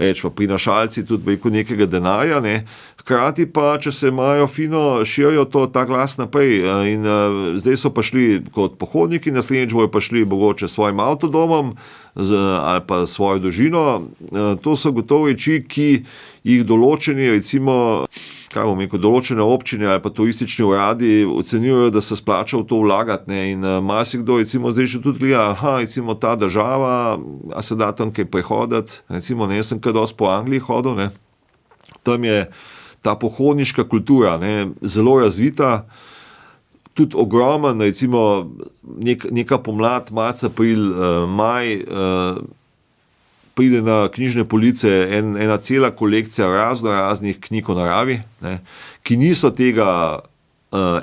rečemo prinašalci tudi nekega denarja, ne. Hkrati pa, če se imajo fino, širijo ta glas naprej. In zdaj so pa šli kot pohodniki, naslednjič bojo pa šli mogoče svojim avtodomom ali pa svojo družino. To so gotovo reči, ki jih določeni, recimo, določene občine ali pa turistični uradi ocenjujejo, da se splača v to vlagati, ne, in marsikdo recimo zdaj še tudi gleda, recimo ta država, a se da tam kaj prehoditi, recimo, ne, jaz sem kar dosti po Angliji hodil, ne, tam je ta pohodniška kultura, ne, zelo razvita, tudi ogromen, recimo neka pomlad, marec, april, maj, pride na knjižne police ena cela kolekcija raznih knjig o naravi, ne, ki niso tega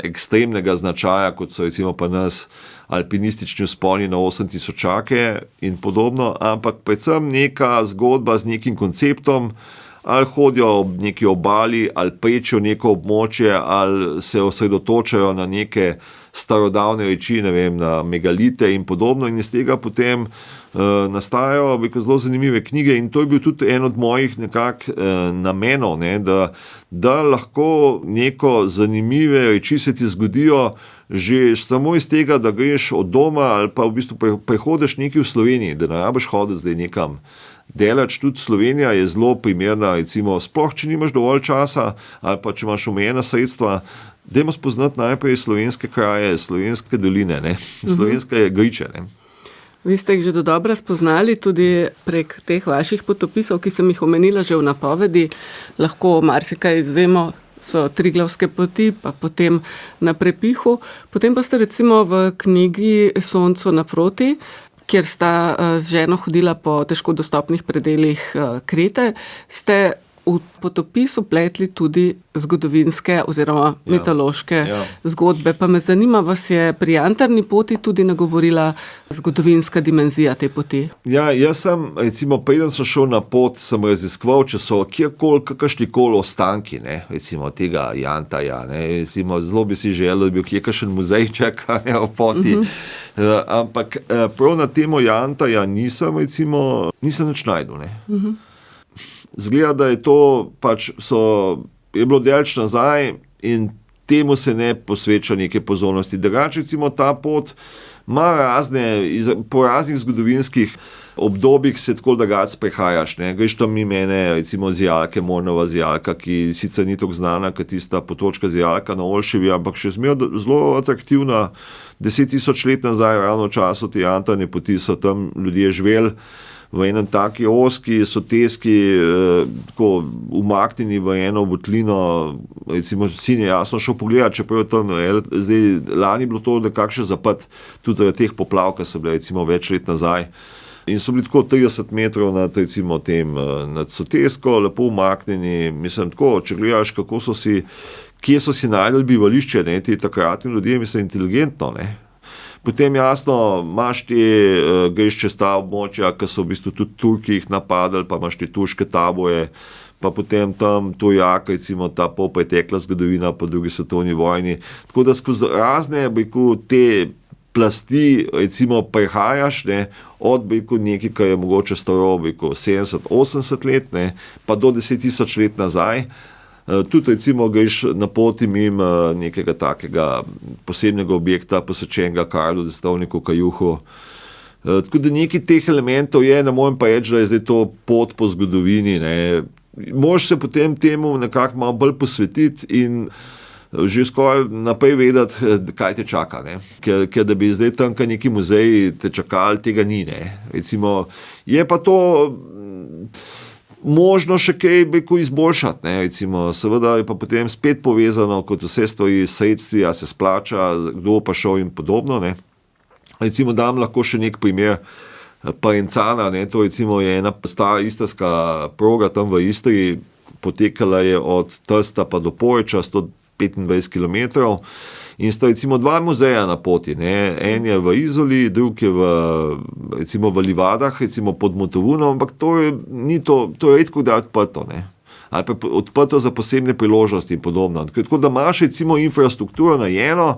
ekstremnega značaja, kot so recimo pa nas alpinistični vzponi na 8000 in podobno, ampak predvsem neka zgodba z nekim konceptom, ali hodijo ob neki obali, ali prečijo neko območje, ali se osredotočajo na neke starodavne reči, ne vem, na megalite in podobno, in iz tega potem nastajajo zelo zanimive knjige, in to je bil tudi en od mojih namenov, ne, da lahko neko zanimive reči se ti zgodijo že samo iz tega, da greš od doma ali pa v bistvu prehodiš nekaj v Sloveniji, da ne rabiš hoditi zdaj nekam delač. Tudi Slovenija je zelo primerna, recimo, sploh če nimaš dovolj časa ali pa če imaš omejena sredstva, dajmo spoznati najprej slovenske kraje, slovenske doline, ne, slovenske griče, ne. Vi ste jih že dodobra spoznali tudi prek teh vaših potopisov, ki sem jih omenila že v napovedi. Lahko marsikaj izvemo, so Triglavske poti, pa potem na Prepihu. Potem pa ste recimo v knjigi Soncu naproti, kjer sta z ženo hodila po težko dostopnih predelih Krete, ste v potopisu pletli tudi zgodovinske oziroma mitološke zgodbe. Pa me zanima, vas je pri Jantarni poti tudi nagovorila zgodovinska dimenzija te poti? Ja, jaz sem, recimo, preden sem šel na pot, sem raziskoval, če so kakršnikoli ostanki, ne, recimo tega Jantarja, ne, recimo, zelo bi si želel, da bi kje kakšen muzejček, ne, o poti. Ampak prav na temo Jantarja nisem nič našel, ne. Zgleda, da je to je bilo daleč nazaj in temu se ne posveča neke pozornosti. Drugače, recimo, ta pot ima po raznih zgodovinskih obdobjih se tako drugače prehajaš, ne. Greš tam mimo ene, recimo, zijalke, Mornova zijalka, ki sicer ni tako znana, kot tista potočka zijalka na Olševi, ampak še zelo atraktivna. 10 000 let nazaj, ravno v času te Jantarne poti, so tam ljudje živeli v enem taki ozki, soteski, tako umaknjeni v eno votlino, recimo, sin je jasno šel pogledati, čeprav tam, zdaj, lani bilo to nekako še zaprt, tudi zaradi teh poplav, ki so bile, recimo, več let nazaj. In so bili tako 30 metrov nad, recimo, nad sotesko, lepo umaknjeni, mislim, tako, če gledaš, kje so si najdeli bivališče, ne, ti takratni ljudje, mislim, inteligentno, ne. Potem jasno, greš čez ta območja, ki so v bistvu tudi Turki jih napadali, pa imaš te turške taboje, pa potem tam Turjak, recimo, ta polpretekla zgodovina po drugi svetovni vojni. Tako da skozi razne, te plasti, recimo, prehajaš, ne, od nekaj, kar je mogoče staro, 70-80 let, ne, pa do 10 000 let nazaj. Tudi, recimo, greš na poti mimo nekega takega posebnega objekta, posvečenega Karlu Destovniku Kajuhu. Tako da nekaj teh elementov je, ne morem pa reči, da je zdaj to pot po zgodovini, ne. Moraš se potem temu nekako malo bolj posvetiti in že skoraj naprej vedeti, kaj te čaka, ne. Ker da bi zdaj tam neki muzeji te čakali, tega ni, ne. Recimo, je pa to možno še kaj izboljšati, ne, recimo, seveda je pa potem spet povezano, kot vse stvari, sredstvi, a se splača, kdo pa šel in podobno, ne. Recimo, dam lahko še nek primer Parencana, ne, to recimo je ena stara istrska proga tam v Istri, potekala je od Trsta pa do Poreča, 125 kilometrov, in sta, recimo, dva muzeja na poti, ne. En je v Izoli, drug je recimo v Livadah, recimo pod Motovunom, ampak to je redko da odprto, ne. Ali pa odprto za posebne priložnosti in podobno. Tako da imaš, recimo, infrastrukturo narejeno,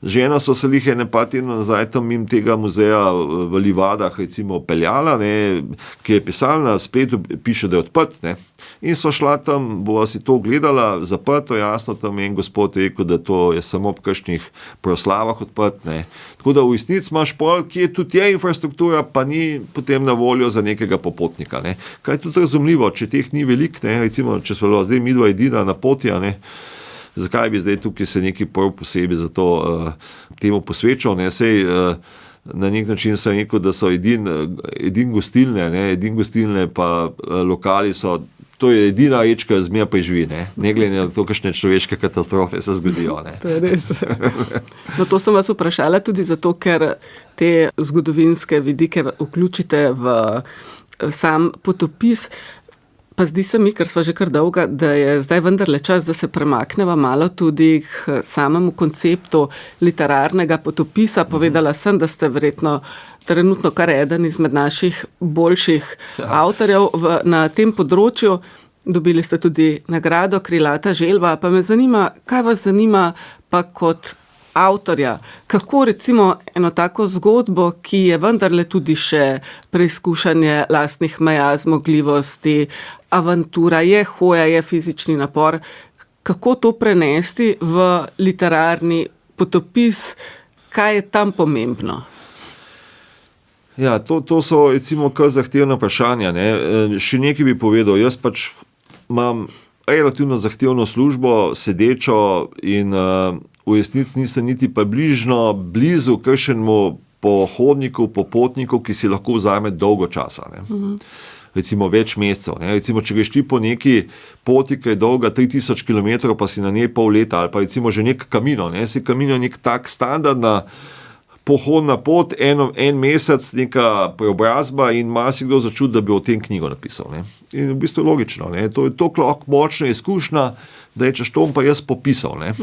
Žena so se lih ene par tednov nazaj tam mimo tega muzeja v Livadah recimo peljala, ne, ki je pisala na spletu, piše, da je odprt, ne. In sva šla tam, bova si to gledala, zaprto, jasno, tam en gospod rekel, da to je samo ob kakšnih proslavah odprt, ne. Tako da v resnici imaš pol, kje tudi je infrastruktura, pa ni potem na voljo za nekega popotnika, ne. Kaj je tudi razumljivo, če teh ni veliko, ne, recimo, če smo zdaj midva edina na poti, ne, zakaj bi zdaj tukaj se neki prv posebej za to temu posvečal, ne, sej na nek način sem rekel, da so edin gostilne pa lokali so, to je edina reč, ki zmeraj preživi, ne glede na to, kakšne človeške katastrofe se zgodijo, ne. To je res. No, to sem vas vprašala tudi zato, ker te zgodovinske vidike vključite v sam potopis. Pa zdi se mi, ker sva že kar dolga, da je zdaj vendarle čas, da se premakneva malo tudi k samemu konceptu literarnega potopisa. Povedala sem, da ste verjetno trenutno kar eden izmed naših boljših avtorjev na tem področju. Dobili ste tudi nagrado Krilata želva, pa me zanima, kaj vas zanima pa kot avtorja, kako recimo eno tako zgodbo, ki je vendarle tudi še preizkušanje lastnih meja, zmogljivosti, avantura, je hoja, je fizični napor, kako to prenesti v literarni potopis, kaj je tam pomembno? Ja, to so recimo kar zahtevna vprašanja, ne. Še nekaj bi povedal, jaz pač imam relativno zahtevno službo, sedečo in v resnici nisem niti pa blizu kakšnemu pohodniku, popotniku, ki si lahko vzame dolgo časa, ne. Recimo več mesecev, ne. Recimo, če greš ti po neki poti, ki je dolga 3000 km, pa si na njej pol leta, ali pa recimo že nek Camino, ne. Camino je nek tak standardna pohodna pot, en mesec, neka preobrazba in marsikdo začuti, da bi o tem knjigo napisal, ne. In v bistvu logično, ne. To je toliko močna izkušnja, da rečeš, to bom pa jaz popisal, ne.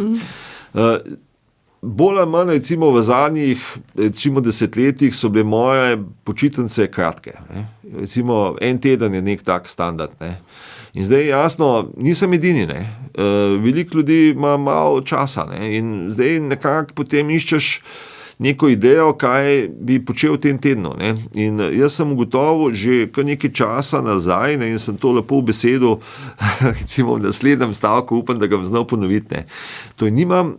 Bolj ali manj recimo v zadnjih desetletjih so bile moje počitnice kratke, ne. Recimo en teden je nek tak standard, ne. In zdaj jasno, nisem edini, ne. Veliko ljudi ima malo časa, ne. In zdaj nekako potem iščeš neko idejo, kaj bi počel v tem tednu, ne. In jaz sem ugotovil že kar nekaj časa nazaj, ne, in sem to lepo v besedo, recimo v naslednjem stavku, upam, da ga bom znal ponoviti, ne. To je, nimam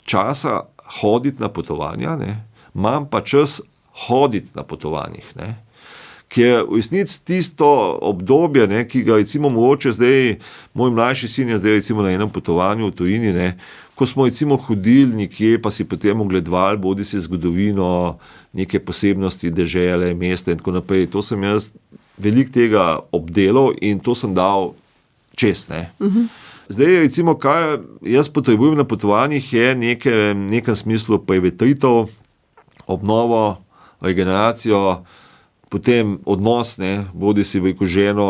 časa hoditi na potovanja, ne, imam pa čas hoditi na potovanjih, ne. Ki je v resnici tisto obdobje, ne, ki ga recimo mogoče zdaj, moj mlajši sin je zdaj recimo na enem potovanju v tujini, ne, ko smo recimo hodili nekje, pa si potem ogledovali bodisi zgodovino, neke posebnosti dežele, mesta in tako naprej. To sem jaz veliko tega obdelal in to sem dal čez, ne. Zdaj recimo, kaj jaz potrebujem na potovanjih, je nekem smislu prevetritev, obnovo, regeneracijo, potem odnos, ne, bodisi veliko ženo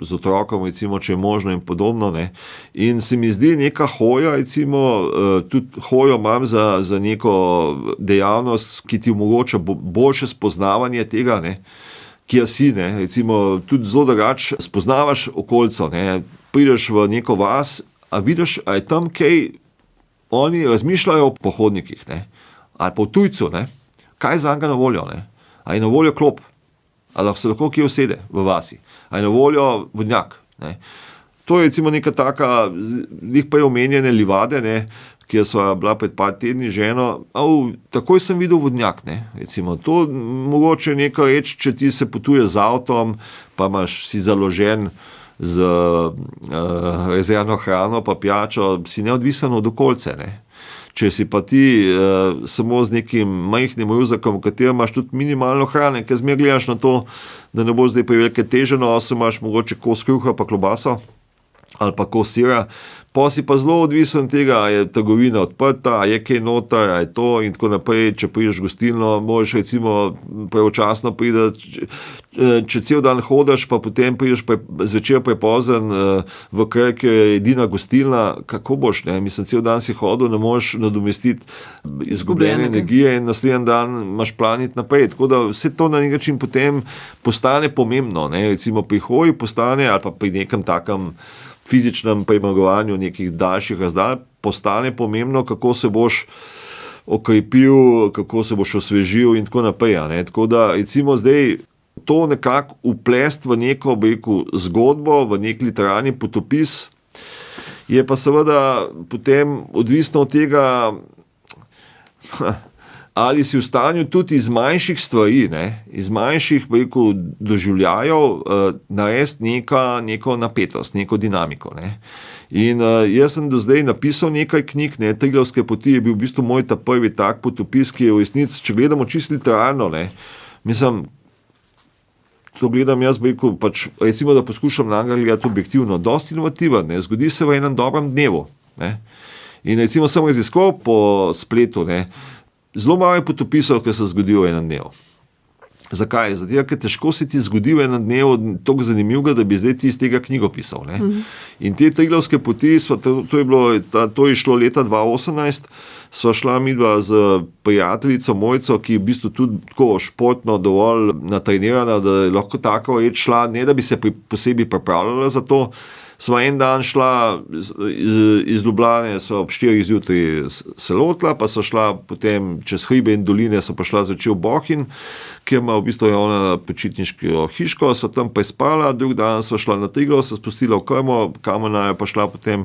z otrokom, recimo, če je možno in podobno, ne. In se mi zdi neka hoja, recimo, tudi hojo imam za neko dejavnost, ki ti omogoča boljše spoznavanje tega, ne, kjer si, ne, recimo, tudi zelo drugače spoznavaš okolico, ne, prideš v neko vas, a vidiš, a je tam kaj, oni razmišljajo o pohodnikih, ne, ali pa o tujcu, ne, kaj je zanj na voljo, ne, a je na voljo klop, ali se lahko kje usede v vasi, a je na voljo vodnjak, ne. To je recimo neka taka, njih pa je omenjene Livade, ne, kjer sva bila pred par tedni ženo, takoj sem videl vodnjak, ne, recimo, to mogoče neka reč, če ti se potuje z avtom, pa si založen z rezervno hrano pa pijačo, si neodvisen od okolice, ne. Če si pa ti samo z nekim majhnim ruzakom, v katerem imaš tudi minimalno hrane, ker zmeraj gledaš na to, da ne bo zdaj prevelike teže nosil, imaš mogoče kos kruha pa klobaso ali pa kos sira, pa si pa zelo odvisen tega, a je trgovina odprta, a je kaj noter, a je to in tako naprej. Če prideš v gostilno, moraš recimo pravočasno priti, če cel dan hodiš, pa potem prideš zvečer prepozen v kraj, ki je edina gostilna, kako boš, ne? Mislim, cel dan si hodil, ne moreš nadomestiti izgubljene energije in naslednji dan imaš planiti naprej. Tako da vse to na nek način potem postane pomembno, ne? Recimo pri hoji postane, ali pa pri nekem takem fizičnem premagovanju nekih daljših razdalj, postane pomembno, kako se boš okrepil, kako se boš osvežil in tako naprej. Tako da recimo zdaj to nekako uplest v neko zgodbo, v nek literarni potopis, je pa seveda potem odvisno od tega, ali si v stanju tudi iz manjših stvari, iz manjših doživljajev narediti neko napetost, neko dinamiko. In jaz sem do zdaj napisal nekaj knjig, Triglavske poti je bil v bistvu moj ta prvi tak potopis, ki je v resnici, če gledamo čisto literarno, mislim, to gledam jaz, pač, recimo, da poskušam gledati objektivno, dosti inovativen, zgodi se v enem dobrem dnevu. In recimo sem raziskoval po spletu, zelo malo je potopisov, ki se zgodijo v enem dnevu. Zakaj? Zato, ker težko se ti zgodi v enem dnevu toliko zanimivega, da bi zdaj ti iz tega knjigo pisal. In te Triglavske poti, to je šlo leta 2018, sva šla midva z prijateljico Mojco, ki je v bistvu tudi tako športno dovolj natrenirana, da je lahko tako šla, ne da bi se posebej pripravljala za to. Sva en dan šla iz Ljubljane, sva ob 4 zjutraj se lotila, pa sva šla potem čez hribe in doline, sva pa šla zvečer v Bohinj, kjer ima v bistvu ona počitniško hiško, sva tam prespala, drug dan sva šla na Triglav, se spustila v Krmo, kamor je pa šla potem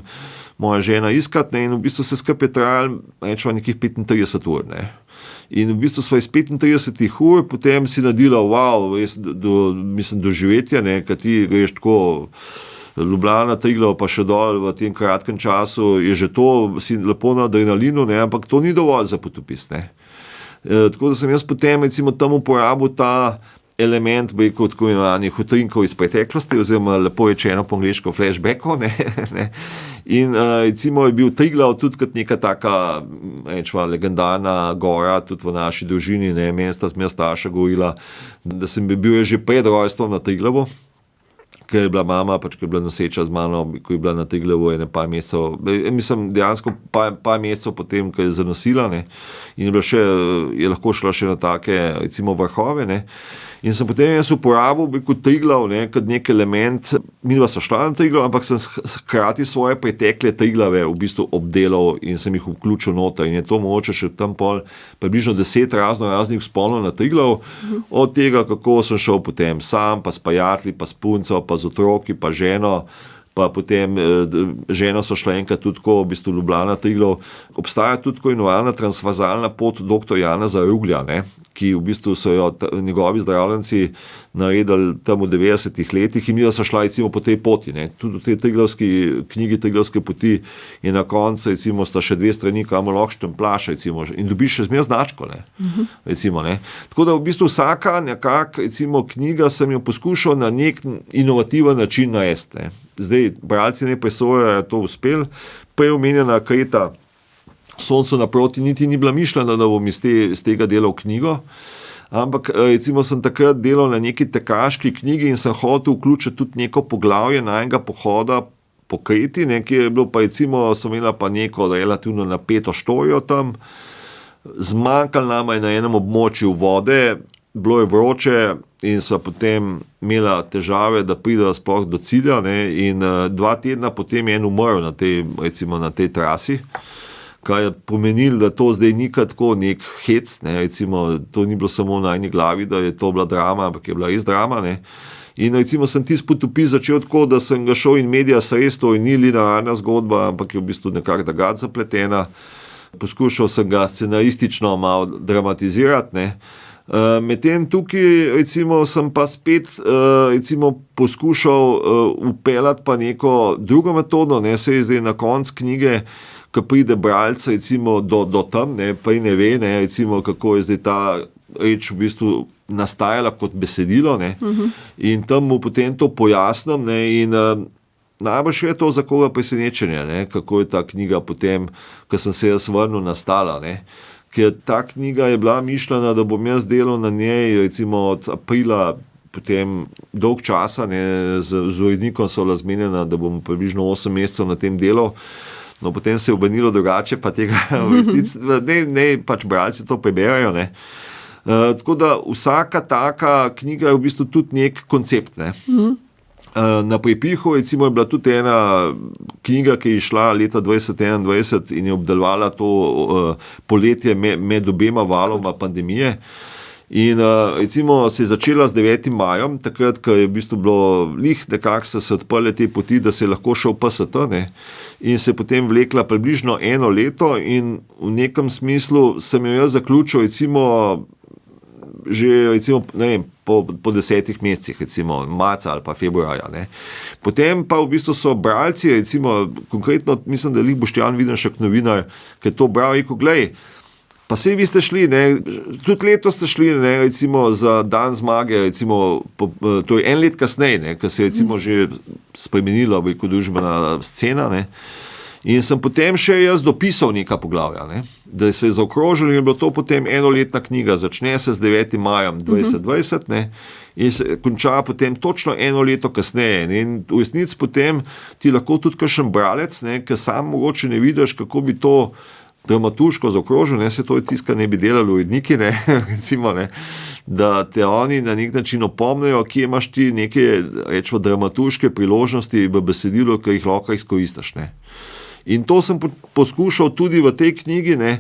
moja žena iskat, in v bistvu se skupaj trajalo, rečemo, nekih 35 ur. In v bistvu sva iz 35 ur potem si naredila, doživetje, kad ti greš tako Ljubljana, Triglav, pa še dol v tem kratkem času, je že to, si lepo na adrenalinu, ampak to ni dovolj za potopis. Tako da sem jaz potem recimo tam uporabil ta element, tako imenovanih utrinkov iz preteklosti, oziroma lepo rečeno po angleško flashbackov. In recimo je bil Triglav tudi kot neka taka, rečemo, legendarna gora, tudi v naši družini, meni sta starša govorila, da sem bil že pred rojstvom na Triglavu, ker je bila mama, ko je bila noseča z mano, ko je bila na Triglavu par mesecev, mislim, dejansko par mesecev potem, ko je zanosila, in je lahko šla še na take, recimo, vrhove, in sem potem jaz uporabil Triglav, kot nek element, midva so šla na Triglav, ampak sem hkrati svoje pretekle Triglave v bistvu obdelal in sem jih vključil noter, in je to mogoče še tam približno 10 raznih vzponov na Triglav, od tega, kako sem šel potem sam, pa s prijatelji, pa s punco, pa z otroki, pa ženo, pa potem ženo so šla enkrat tudi tako, v bistvu Ljubljana, Triglav. Obstaja tudi tako imenovana transverzalna pot dr. Janeza Ruglja, ki v bistvu so jo njegovi zdravljenci naredili tam v 90-ih letih in mi so šla recimo po tej poti. Tudi v tej knjigi Triglavske poti je na koncu, recimo, sta še 2 strani, kamor lahko štemplaš, recimo, in dobiš še zmeraj značko. Recimo, tako da v bistvu vsaka nekak, recimo, knjiga sem jo poskušal na nek inovativen način narediti. Zdaj, bralci ne presojajo, je to uspel. Prej omenjena Kreta Soncu naproti niti ni bila mišljena, da bom iz tega delal knjigo, ampak recimo sem takrat delal na neki tekaški knjigi in sem hotel vključiti tudi neko poglavje najnega pohoda po Kreti, ki je bilo pa recimo, sem imela pa neko relativno napeto štorijo tam, zmanjkalo nama je na enem območju vode, bilo je vroče in sva potem imela težave, da prideva sploh do cilja, in 2 tedna potem je en umrl na tej trasi, kar je pomenilo, da to zdaj ni tako nek hec, recimo, to ni bilo samo v najni glavi, da je to bila drama, ampak je bila res drama. In recimo sem tisti potopis začel tako, da sem ga šel in medija sredstvo in ni linearna zgodba, ampak je v bistvu nekako drugače zapletena. Poskušal sem ga scenaristično malo dramatizirati, Medtem tukaj recimo sem pa spet recimo poskušal upeljati pa neko drugo metodo, se je zdaj na koncu knjige, ko pride bralec recimo do tam, pa ne ve, recimo, kako je zdaj ta reč v bistvu nastajala kot besedilo, in tam mu potem to pojasnim, in najbolj je to za koga presenečenje, kako je ta knjiga potem, ko sem se jaz vrnil, nastala, Ker ta knjiga je bila mišljena, da bom jaz delal na njej recimo od aprila potem dolg časa, z urednikom so bila zmenjena, da bom približno 8 mesecev na tem delal. No, potem se je obrnilo drugače, pa tega v resnici, pač bralci to preberajo, Tako da vsaka taka knjiga je v bistvu tudi nek koncept, Na Prepihu recimo je bila tudi ena knjiga, ki je šla leta 2021 in je obdelovala to poletje med obema valoma pandemije. In recimo se je začela z 9. majem, takrat, ko je v bistvu bilo nekako so se odprle te poti, da se je lahko šel PST, ne? In se je potem vlekla približno 1 leto in v nekem smislu sem jo jaz zaključil recimo že recimo, ne vem, po 10 mesecih, recimo marca ali pa februarja. Ne. Potem pa v bistvu so bralci, recimo konkretno, mislim, da je Boštjan Videnšek novinar, ki je to bral, rekel, glej, pa sej vi ste šli, ne, tudi letos ste šli, ne, recimo za dan zmage, recimo, to je 1 let kasneje, ne, ko se je recimo že spremenila družbena scena, ne. In sem potem še jaz dopisal neka poglavja, ne? Da se je zaokrožilo in je bilo to potem 1-letna knjiga, začne se z 9. majem 2020, ne? In se konča potem točno 1 leto kasneje. Ne? In v resnici potem ti lahko tudi kakšen bralec, ne? Ker sam mogoče ne vidiš, kako bi to dramaturško zaokrožil, ne? Se to je tiska ne bi delali uredniki, ne? Recimo, ne? Da te oni na nek način opomnejo, kje imaš ti neke, rečemo, dramaturške priložnosti v besedilu, ki jih lahko izkoristiš, ne? In to sem poskušal tudi v tej knjigi, ne,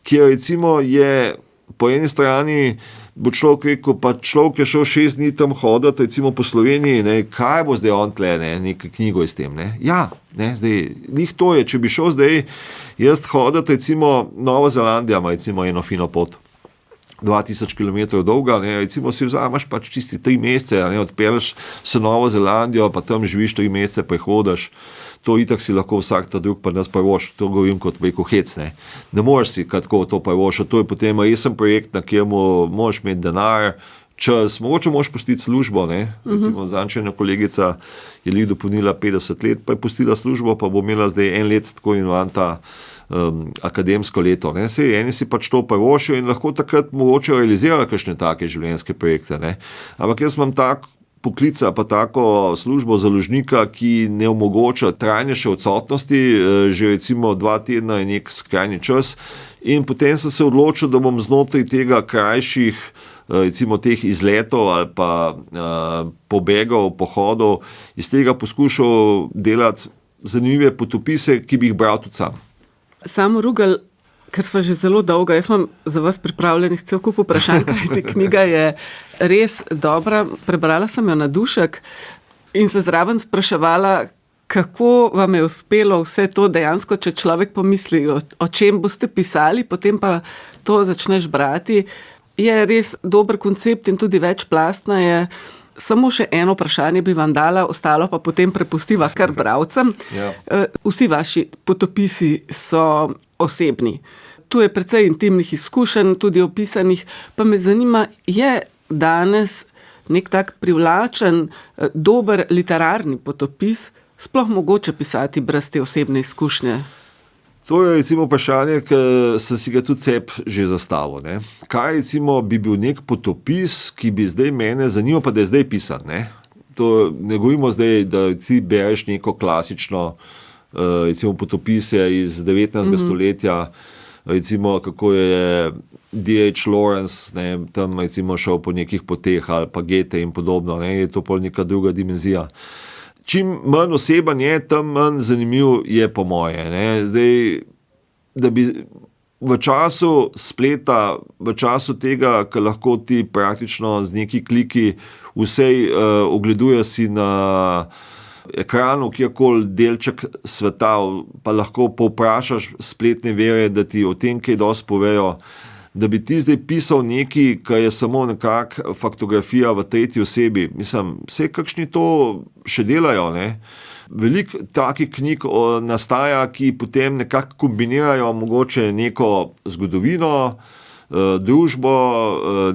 kjer recimo je po eni strani bo človek rekel, pa človek je šel 6 dni tam hoditi, recimo po Sloveniji, ne, kaj bo zdaj on tle, ne, nekaj knjigo s tem, ne. Ja, ne, zdaj, njih to je, če bi šel zdaj jaz hoditi, recimo Nova Zelandija ima recimo eno fino pot, 2000 km dolga, ne, recimo si vzameš pač čisti 3 mesece, ne, odpelješ se Novo Zelandijo, pa tam živiš 3 mesece, prehodiš. To itak si lahko vsak ta drug pa nas privošči, to govorim kot preko hec, ne. Ne moreš si kako to privoščiti, to je potem resen projekt, na kateremu moraš imeti denar, čas, mogoče moraš pustiti službo, ne. Recimo zančena kolegica je dopolnila 50 let, pa je pustila službo, pa bo imela zdaj 1 let tako inovan ta akademsko leto, ne. Sej eni si pač to privoščijo in lahko takrat mogoče realizirajo kakšne take življenjske projekte, ne. Ampak jaz imam tak poklica pa tako službo založnika, ki ne omogoča trajnejše odsotnosti, že recimo 2 tedna je nek skrajni čas in potem sem se odločil, da bom znotraj tega krajših recimo teh izletov ali pa pobegov, pohodov, iz tega poskušal delati zanimive potopise, ki bi jih bral tudi sam. Samo Rugel, ker sva že zelo dolga, jaz imam za vas pripravljenih cel kup vprašanj, kajti knjiga je res dobra, prebrala sem jo na dušek in se zraven spraševala, kako vam je uspelo vse to dejansko, če človek pomisli, o čem boste pisali, potem pa to začneš brati, je res dober koncept in tudi večplastna je. Samo še eno vprašanje bi vam dala, ostalo pa potem prepustiva kar bralcem. Ja. Vsi vaši potopisi so osebni. Tu je precej intimnih izkušenj, tudi opisanih, pa me zanima, je danes nek tak privlačen, dober literarni potopis sploh mogoče pisati brez te osebne izkušnje? To je recimo vprašanje, ki sem si ga tudi seb že zastavil, ne. Kaj recimo bi bil nek potopis, ki bi zdaj mene zanimal, pa da je zdaj pisan, ne. To ne govorimo zdaj, da ti bereš neko klasično recimo potopise iz 19. stoletja, recimo kako je D.H. Lawrence, ne, tam recimo šel po nekih poteh ali pa Goethe in podobno, ne, je to pol neka druga dimenzija. Čim manj oseben je, tam manj zanimiv je po moje, ne. Zdaj, da bi v času spleta, v času tega, ko lahko ti praktično z neki kliki vsej ogleduješ si na ekranu kjerkoli delček sveta, pa lahko povprašaš spletne vire, da ti o tem kaj dosti povejo, da bi ti zdaj pisal nekaj, kar je samo nekak faktografija v tretji osebi. Mislim, vse kakšni to še delajo, ne. Veliko takih knjig nastaja, ki potem nekako kombinirajo mogoče neko zgodovino, družbo,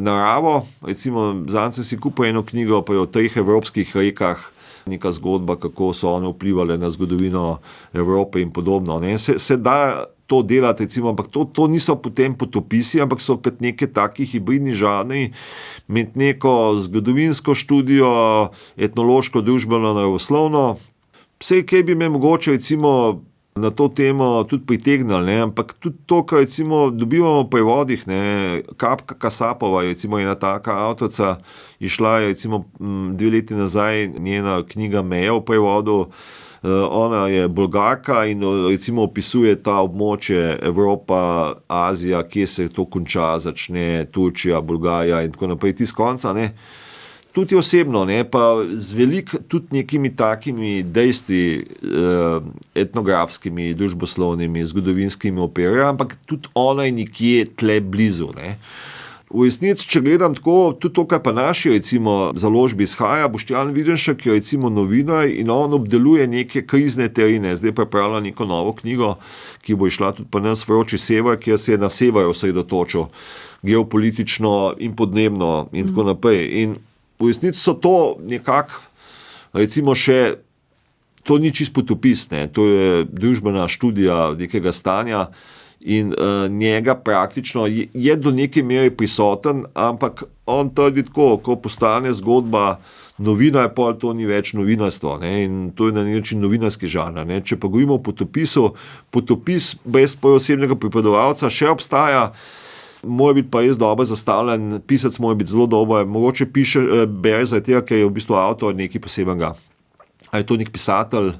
naravo. Recimo, zanj sem si kupil eno knjigo, pa je o 3 evropskih rekah, neka zgodba, kako so one vplivali na zgodovino Evrope in podobno, ne. Se da to delati, recimo, ampak to niso potem potopisi, ampak so kot neke taki hibridni žanri med neko zgodovinsko študijo, etnološko, družbeno, naravoslovno. Vse, kaj bi me mogoče recimo na to temo tudi pritegnili, ne? Ampak tudi to, kar recimo dobivamo v prevodih, ne? Kapka Kasapova je recimo ena taka avtorica, je šla recimo 2 leti nazaj njena knjiga Meja v prevodu. Ona je Bolgarka in recimo opisuje ta območje Evropa, Azija, kje se to konča, začne Turčija, Bolgarija in tako naprej, tisti konca, ne. Tudi osebno, ne, pa z veliko tudi nekimi takimi dejstvi etnografskimi, družboslovnimi, zgodovinskimi operajo, ampak tudi ona je nekje tle blizu, ne. V resnici, če gledam tako, tudi to, kar pa naši recimo založbi izhaja, Boštjan Videnšek je recimo novinar in on obdeluje neke krizne terene, zdaj pripravlja neko novo knjigo, ki bo išla tudi pa nas Vroči sever, kjer se je na severu osredotočil, geopolitično in podnebno in tako naprej. In v resnici so to nekako, recimo še, to ni čisto potopis, ne, to je družbena študija nekega stanja in njega praktično je do neke mere prisoten, ampak on trdi tako, ko postane zgodba novinar, pol to ni več novinarstvo, ne, in to je na nek način novinarski žanr, ne. Če pa govorimo o potopisu, potopis brez osebnega pripovedovalca še obstaja, mora biti pa res dobro zastavljen, pisec mora biti zelo dober, mogoče bere zaradi tega, ker je v bistvu avtor nekaj posebnega. Ali je to nek pisatelj,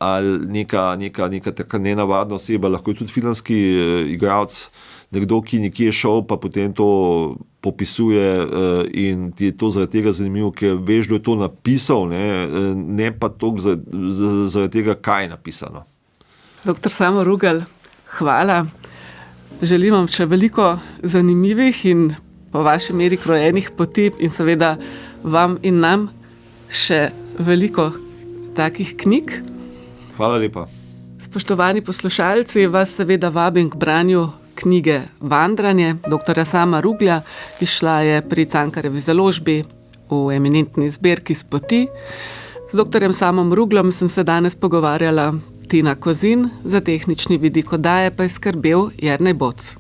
ali neka taka nenavadna oseba, lahko je tudi filmski igralec, nekdo, ki nekje je šel, pa potem to popisuje in ti je to zaradi tega zanimivo, ker veš, da je to napisal, ne pa toliko zaradi tega, kaj je napisano. Dr. Samo Rugelj, hvala. Želim vam še veliko zanimivih in po vaši meri krojenih poti in seveda vam in nam še veliko takih knjig. Hvala lepa. Spoštovani poslušalci, vas seveda vabim k branju knjige Vandranje dr. Sama Ruglja. Izšla je pri Cankarjevi založbi v eminentni zbirki Spoti. Z dr. Samom Rugljem sem se danes pogovarjala Tina Kozin, za tehnični vidik oddaje pa je skrbel Jernej Boc.